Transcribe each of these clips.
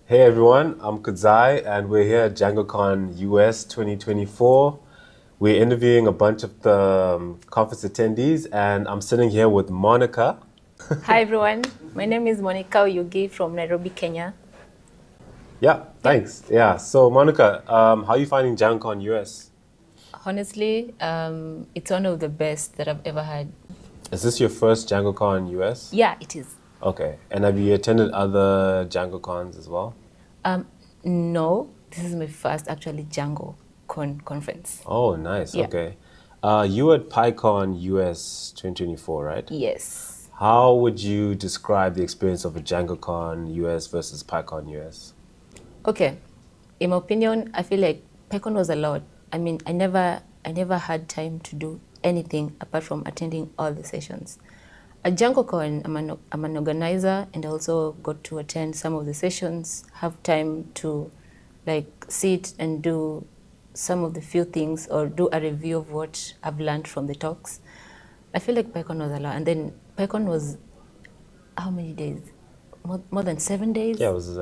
Hey everyone, I'm Kudzayi and we're here at DjangoCon US 2024. We're interviewing a bunch of the conference attendees and I'm sitting here with Monica. Hi everyone, my name is Monica Oyugi from Nairobi, Kenya. Yeah, thanks. Yeah, so Monica, how are you finding DjangoCon US? Honestly, it's one of the best that I've ever had. Is this your first DjangoCon US? Yeah, it is. Okay, and have you attended other DjangoCons as well? No, this is my first actually Django conference. Oh, nice. Yeah. Okay. You were at PyCon US 2024, right? Yes. How would you describe the experience of a DjangoCon US versus PyCon US? Okay. In my opinion, I feel like PyCon was a lot. I mean, I never had time to do anything apart from attending all the sessions. At DjangoCon, I'm an organizer and I also got to attend some of the sessions, have time to like sit and do some of the few things or do a review of what I've learned from the talks. I feel like PyCon was a lot. And then PyCon was how many days? More than 7 days? Yeah, it was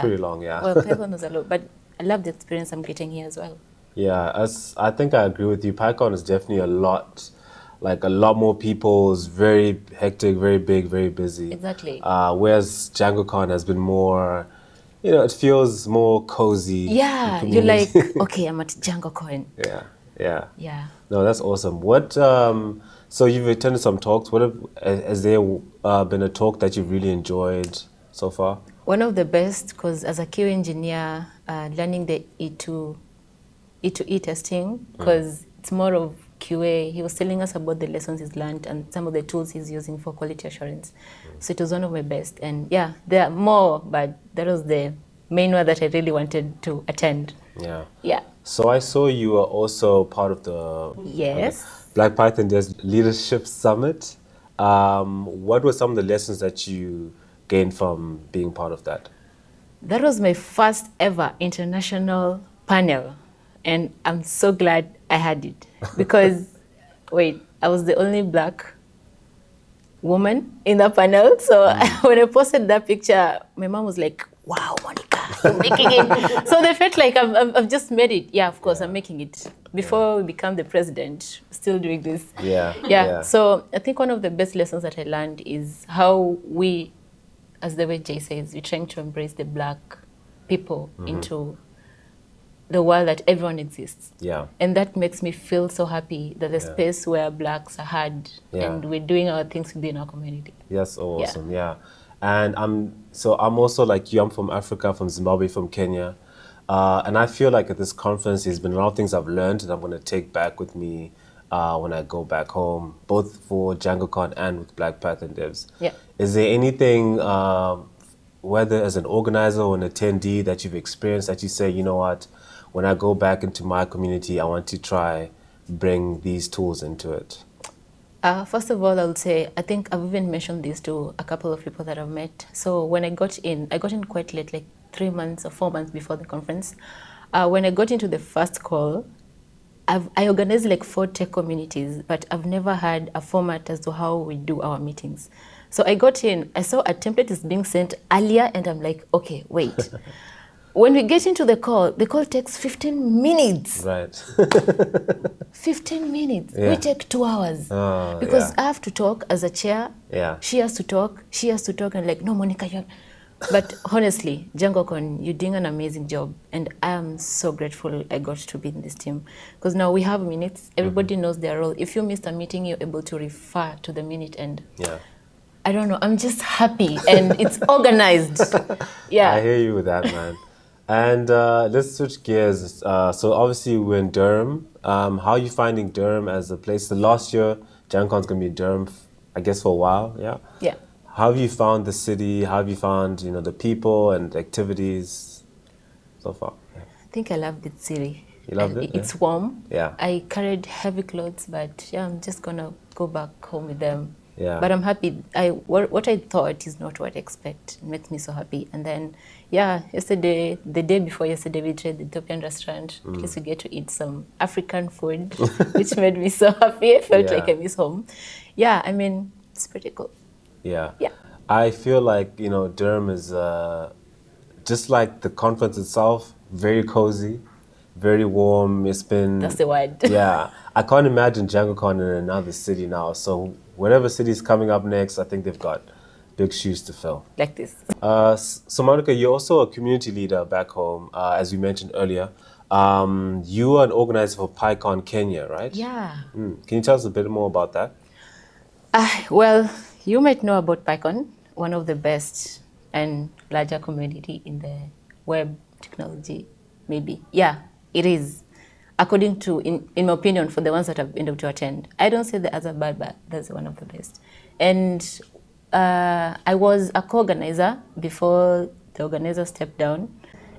pretty long, yeah. Well, PyCon was a lot, but I love the experience I'm getting here as well. Yeah, I think I agree with you. PyCon is definitely a lot more people. It's very hectic, very big, very busy. Exactly. Whereas DjangoCon has been more, it feels more cozy. Yeah, you're like, okay, I'm at DjangoCon. Yeah, yeah. Yeah. No, that's awesome. So you've attended some talks. Has there been a talk that you've really enjoyed so far? One of the best, because as a QA engineer, learning the E to E testing, because it's more of QA. He was telling us about the lessons he's learned and some of the tools he's using for quality assurance. So it was one of my best. And yeah, there are more, but that was the main one that I really wanted to attend. Yeah. Yeah. So I saw you are also part of the Yes. Black Python Devs Leadership Summit. What were some of the lessons that you gained from being part of that? That was my first ever international panel. And I'm so glad I had it because, wait, I was the only Black woman in the panel. So when I posted that picture, my mom was like, wow, Monica, you're making it. So they felt like I've just made it. Yeah, of course, I'm making it. Before we become the president, still doing this. Yeah. So I think one of the best lessons that I learned is how we, as the way Jay says, we're trying to embrace the Black people into the world that everyone exists. Yeah. And that makes me feel so happy that the space where Blacks are heard and we're doing our things within our community. Yes, awesome. Yeah. And I'm also like you. I'm from Africa, from Zimbabwe, from Kenya. And I feel like at this conference, there's been a lot of things I've learned that I'm going to take back with me when I go back home, both for DjangoCon and with Black Python Devs. Yeah. Is there anything, whether as an organizer or an attendee, that you've experienced that you say, you know what, when I go back into my community, I want to try bring these tools into it? First of all, I would say, I think I've even mentioned this to a couple of people that I've met. So when I got in quite late, like 3 months or 4 months before the conference. When I got into the first call, I organized like 4 tech communities, but I've never had a format as to how we do our meetings. So I got in, I saw a template is being sent earlier, and I'm like, okay, wait. When we get into the call takes 15 minutes. Right. 15 minutes. Yeah. We take 2 hours. Because I have to talk as a chair. Yeah. She has to talk, and like, no, Monica, you have... But honestly, DjangoCon, you're doing an amazing job. And I am so grateful I got to be in this team. Because now we have minutes. Everybody knows their role. If you missed a meeting, you're able to refer to the minute. And I don't know, I'm just happy. And it's organized. Yeah. I hear you with that, man. And let's switch gears. So obviously we're in Durham. How are you finding Durham as a place? The last year, DjangoCon's going to be in Durham, I guess, for a while, yeah? Yeah. How have you found the city? How have you found, the people and the activities so far? Yeah. I think I love the city. You loved it? It's warm. Yeah. I carried heavy clothes, but yeah, I'm just going to go back home with them. Yeah. But I'm happy. What I thought is not what I expect. It makes me so happy. And then, yesterday, the day before yesterday, we tried the Ethiopian restaurant because we get to eat some African food, which made me so happy. I felt like I miss home. Yeah, I mean, it's pretty cool. Yeah. Yeah. I feel like, Durham is just like the conference itself, very cozy, very warm. It's been, That's the word. yeah. I can't imagine DjangoCon in another city now. So whatever city's coming up next, I think they've got big shoes to fill. Like this. So Monica, you're also a community leader back home, as we mentioned earlier. You are an organizer for PyCon Kenya, right? Yeah. Can you tell us a bit more about that? Well, you might know about PyCon, one of the best and larger community in the web technology, maybe. Yeah, it is. According to, in my opinion, for the ones that have been able to attend. I don't say the other bad, but that's one of the best. And I was a co-organizer before the organizer stepped down.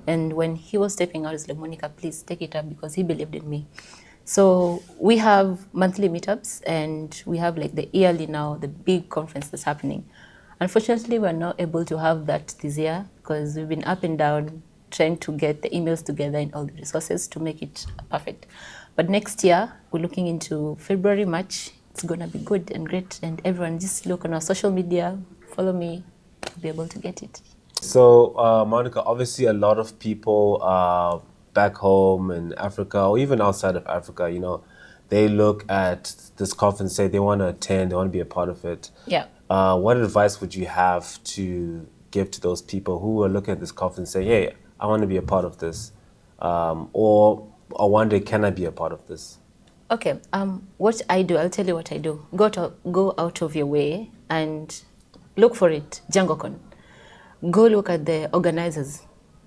And when he was stepping out, I was like, Monica, please take it up because he believed in me. So we have monthly meetups and we have like the yearly now, the big conference that's happening. Unfortunately, we're not able to have that this year because we've been up and down trying to get the emails together and all the resources to make it perfect. But next year, we're looking into February, March. It's going to be good and great. And everyone just look on our social media, follow me, to be able to get it. So, Monica, obviously a lot of people back home in Africa or even outside of Africa, you know, they look at this conference, say they want to attend, they want to be a part of it. Yeah. What advice would you have to give to those people who are looking at this conference and say, hey, I want to be a part of this? Or one day, can I be a part of this? Okay, what I do, I'll tell you what I do. Go out of your way and look for it, DjangoCon. Go look at the organizers.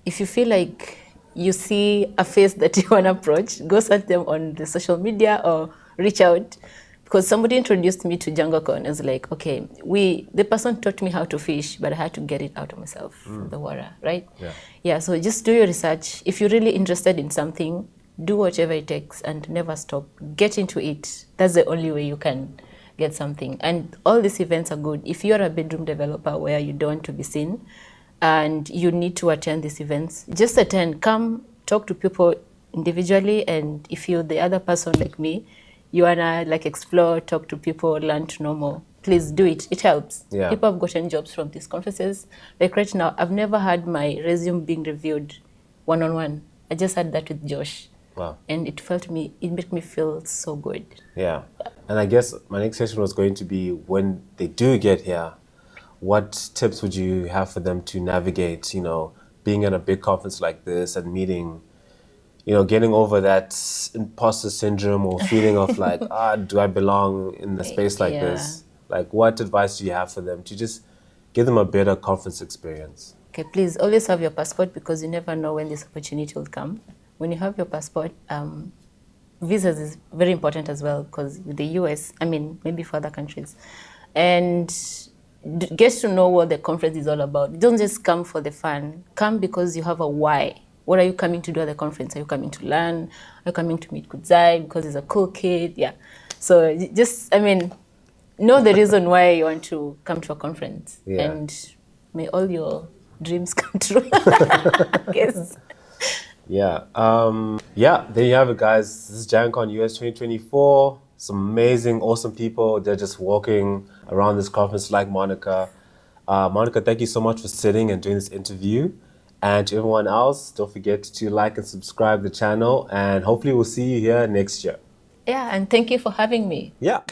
If you feel like you see a face that you want to approach, go search them on the social media or reach out. Because somebody introduced me to DjangoCon. I was like, okay, the person taught me how to fish, but I had to get it out of myself, from the water, right? Yeah, so just do your research. If you're really interested in something, do whatever it takes and never stop. Get into it. That's the only way you can get something. And all these events are good. If you're a bedroom developer where you don't want to be seen and you need to attend these events, just attend. Come talk to people individually. And if you're the other person like me, you want to like explore, talk to people, learn to know more, please do it. It helps. Yeah. People have gotten jobs from these conferences. Like right now, I've never had my resume being reviewed one-on-one. I just had that with Josh. Wow. And it made me feel so good. Yeah. And I guess my next question was going to be, when they do get here, what tips would you have for them to navigate, you know, being at a big conference like this and meeting, you know, getting over that imposter syndrome or feeling of like, do I belong in a space like this? Like, what advice do you have for them to just give them a better conference experience? Okay, please always have your passport because you never know when this opportunity will come. When you have your passport, visas is very important as well because with the US, I mean, maybe for other countries. And get to know what the conference is all about. Don't just come for the fun. Come because you have a why. What are you coming to do at the conference? Are you coming to learn? Are you coming to meet Kudzayi because he's a cool kid? Yeah. So just, I mean, know the reason why you want to come to a conference. Yeah. And may all your dreams come true. Yes. Yeah. Yeah, there you have it, guys. This is DjangoCon US 2024. Some amazing, awesome people. They're just walking around this conference like Monica. Monica, thank you so much for sitting and doing this interview. And to everyone else, don't forget to like and subscribe the channel. And hopefully we'll see you here next year. Yeah, and thank you for having me. Yeah.